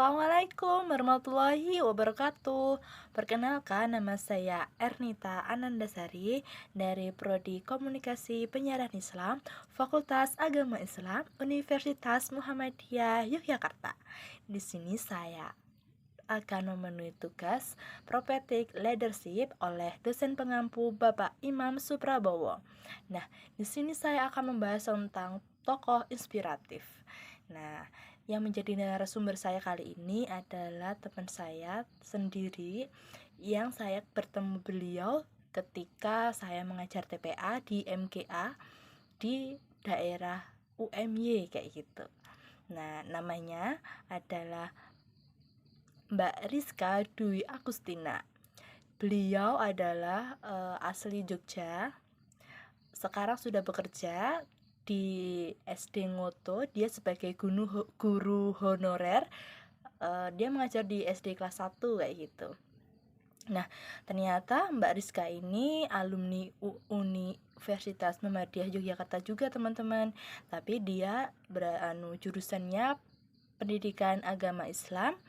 Assalamualaikum warahmatullahi wabarakatuh. Perkenalkan, nama saya Ernita Anandasari dari Prodi Komunikasi Penyiaran Islam, Fakultas Agama Islam, Universitas Muhammadiyah Yogyakarta. Di sini saya akan memenuhi tugas Prophetic Leadership oleh dosen pengampu Bapak Imam Suprabowo. Nah, di sini saya akan membahas tentang tokoh inspiratif. Nah, yang menjadi narasumber saya kali ini adalah teman saya sendiri yang saya bertemu beliau ketika saya mengajar TPA di MGA di daerah UMY kayak gitu. Nah, namanya adalah Mbak Rizka Dwi Agustina. Beliau adalah asli Jogja. Sekarang sudah bekerja di SD Ngoto. Dia sebagai guru honorer. Dia mengajar di SD kelas 1 kayak gitu. Nah, ternyata Mbak Rizka ini alumni Universitas Muhammadiyah Yogyakarta juga, teman-teman. Tapi dia jurusannya Pendidikan Agama Islam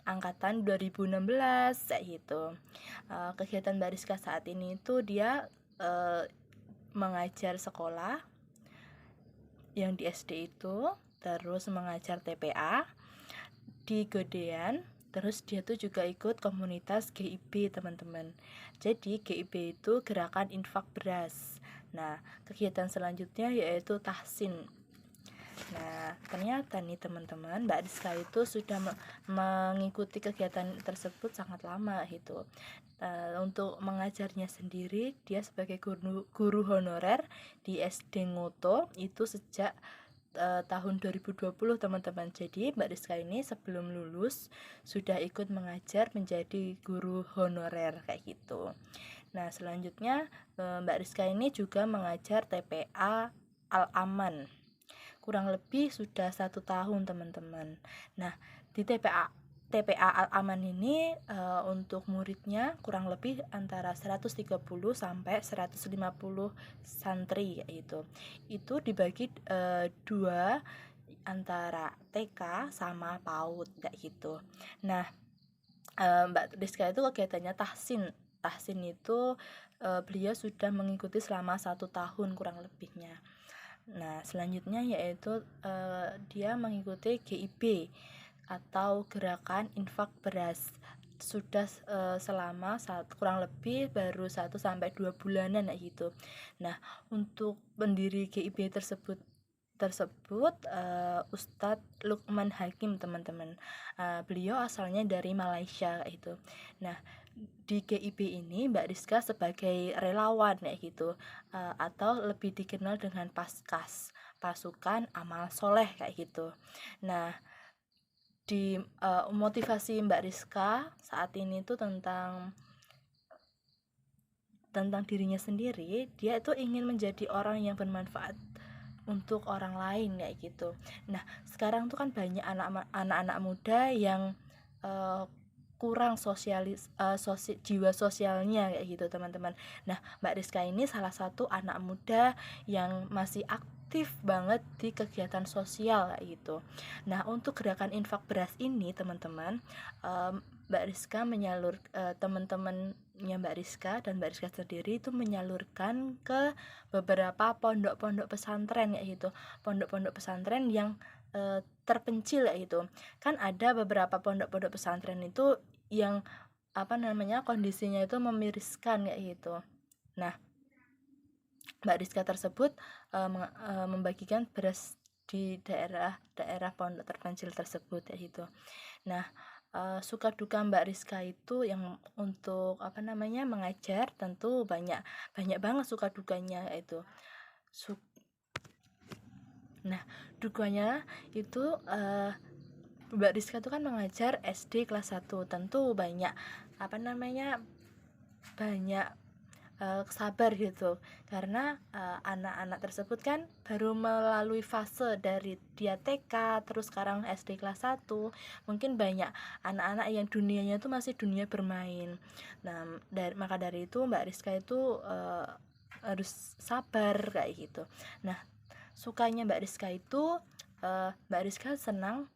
angkatan 2016 kayak gitu. Kegiatan Mbak Rizka saat ini itu dia mengajar sekolah yang di SD itu, terus mengajar TPA di Godean, terus dia tuh juga ikut komunitas GIB, teman-teman. Jadi GIB itu Gerakan Infak Beras. Nah, kegiatan selanjutnya yaitu tahsin. Nah, ternyata nih teman-teman, Mbak Rizka itu sudah mengikuti kegiatan tersebut sangat lama gitu. Untuk mengajarnya sendiri, dia sebagai guru honorer di SD Ngoto itu sejak tahun 2020, teman-teman. Jadi Mbak Rizka ini sebelum lulus sudah ikut mengajar menjadi guru honorer kayak gitu. Nah, selanjutnya Mbak Rizka ini juga mengajar TPA Al-Aman kurang lebih sudah 1 tahun, teman-teman. Nah, di TPA Al-Aman ini untuk muridnya kurang lebih antara 130 sampai 150 santri gitu. Itu dibagi dua antara TK sama PAUD kayak gitu. Nah, Mbak Rizka itu kegiatannya tahsin. Tahsin itu beliau sudah mengikuti selama 1 tahun kurang lebihnya. Nah, selanjutnya yaitu dia mengikuti GIB atau Gerakan Infak Beras. Sudah selama kurang lebih baru 1-2 bulanan gitu. Nah, untuk pendiri GIB tersebut Ustadz Lukman Hakim, teman-teman. Beliau asalnya dari Malaysia itu. Nah, di GIB ini Mbak Rizka sebagai relawan kayak gitu, atau lebih dikenal dengan Paskas, pasukan amal soleh kayak gitu. Nah, di motivasi Mbak Rizka saat ini tuh tentang dirinya sendiri. Dia itu ingin menjadi orang yang bermanfaat untuk orang lain kayak gitu. Nah, sekarang tuh kan banyak anak-anak muda yang kurang jiwa sosialnya kayak gitu, teman-teman. Nah, Mbak Rizka ini salah satu anak muda yang masih aktif banget di kegiatan sosial kayak gitu. Nah, untuk gerakan infak beras ini, teman-teman, Mbak Rizka teman-temannya Mbak Rizka dan Mbak Rizka sendiri itu menyalurkan ke beberapa pondok-pondok pesantren kayak gitu. Pondok-pondok pesantren yang terpencil kayak gitu. Kan ada beberapa pondok-pondok pesantren itu yang kondisinya itu memiriskan kayak gitu. Nah, Mbak Rizka tersebut membagikan beras di daerah pondok terpencil tersebut kayak gitu. Nah, suka duka Mbak Rizka itu yang untuk mengajar tentu banyak banget suka dukanya itu. Nah, dukanya itu Mbak Rizka itu kan mengajar SD kelas 1, tentu banyak banyak sabar gitu, karena anak-anak tersebut kan baru melalui fase dari dia TK terus sekarang SD kelas 1. Mungkin banyak anak-anak yang dunianya itu masih dunia bermain. Nah, maka dari itu Mbak Rizka itu harus sabar kayak gitu. Nah, sukanya Mbak Rizka itu Mbak Rizka senang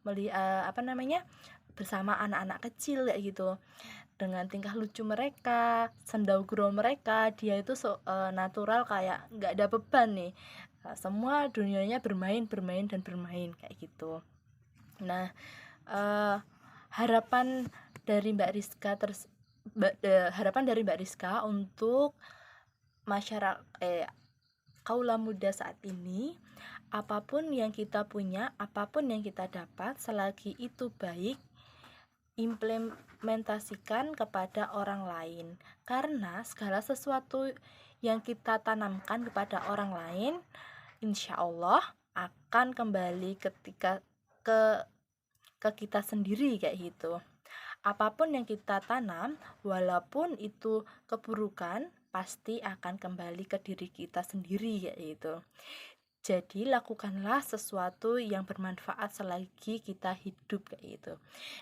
bersama anak-anak kecil kayak gitu. Dengan tingkah lucu mereka, sendau-gurau mereka, dia itu natural kayak nggak ada beban nih. Semua dunianya bermain, bermain dan bermain kayak gitu. Nah, harapan dari Mbak Rizka harapan dari Mbak Rizka untuk masyarakat kaula muda saat ini, apapun yang kita punya, apapun yang kita dapat, selagi itu baik, implementasikan kepada orang lain. Karena segala sesuatu yang kita tanamkan kepada orang lain, insya Allah akan kembali ketika ke kita sendiri kayak gitu. Apapun yang kita tanam, walaupun itu keburukan, pasti akan kembali ke diri kita sendiri kayak gitu. Jadi lakukanlah sesuatu yang bermanfaat selagi kita hidup kayak gitu.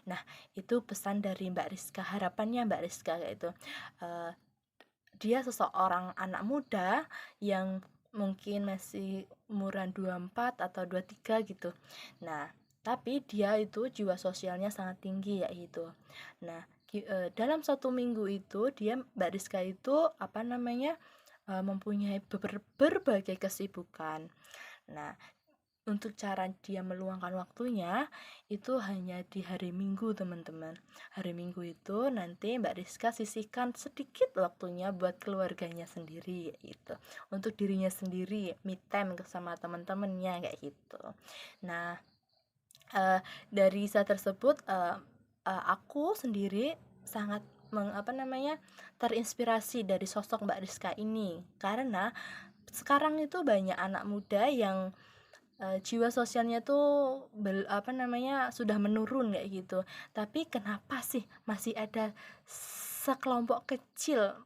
Nah, itu pesan dari Mbak Rizka, harapannya Mbak Rizka kayak itu. Dia seseorang anak muda yang mungkin masih umuran 24 atau 23 gitu. Nah, tapi dia itu jiwa sosialnya sangat tinggi ya itu. Nah, dalam 1 minggu itu dia Mbak Rizka itu mempunyai berbagai kesibukan. Nah, untuk cara dia meluangkan waktunya itu hanya di hari Minggu, teman-teman. Hari Minggu itu nanti Mbak Rizka sisihkan sedikit waktunya buat keluarganya sendiri gitu. Untuk dirinya sendiri, me time sama teman-temannya kayak gitu. Nah, dari saat tersebut aku sendiri sangat terinspirasi dari sosok Mbak Rizka ini, karena sekarang itu banyak anak muda yang jiwa sosialnya tuh sudah menurun kayak gitu. Tapi kenapa sih masih ada sekelompok kecil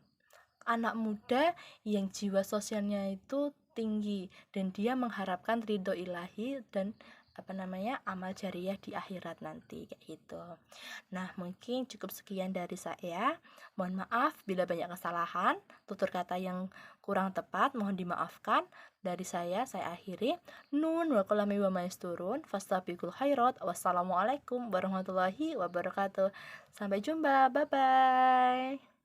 anak muda yang jiwa sosialnya itu tinggi dan dia mengharapkan ridho ilahi dan amal jariah di akhirat nanti kayak gitu. Nah, mungkin cukup sekian dari saya. Mohon maaf bila banyak kesalahan, tutur kata yang kurang tepat mohon dimaafkan. Dari saya akhiri. Nun wa qalami wa maisturun fastabiqul khairat. Wassalamualaikum warahmatullahi wabarakatuh. Sampai jumpa. Bye bye.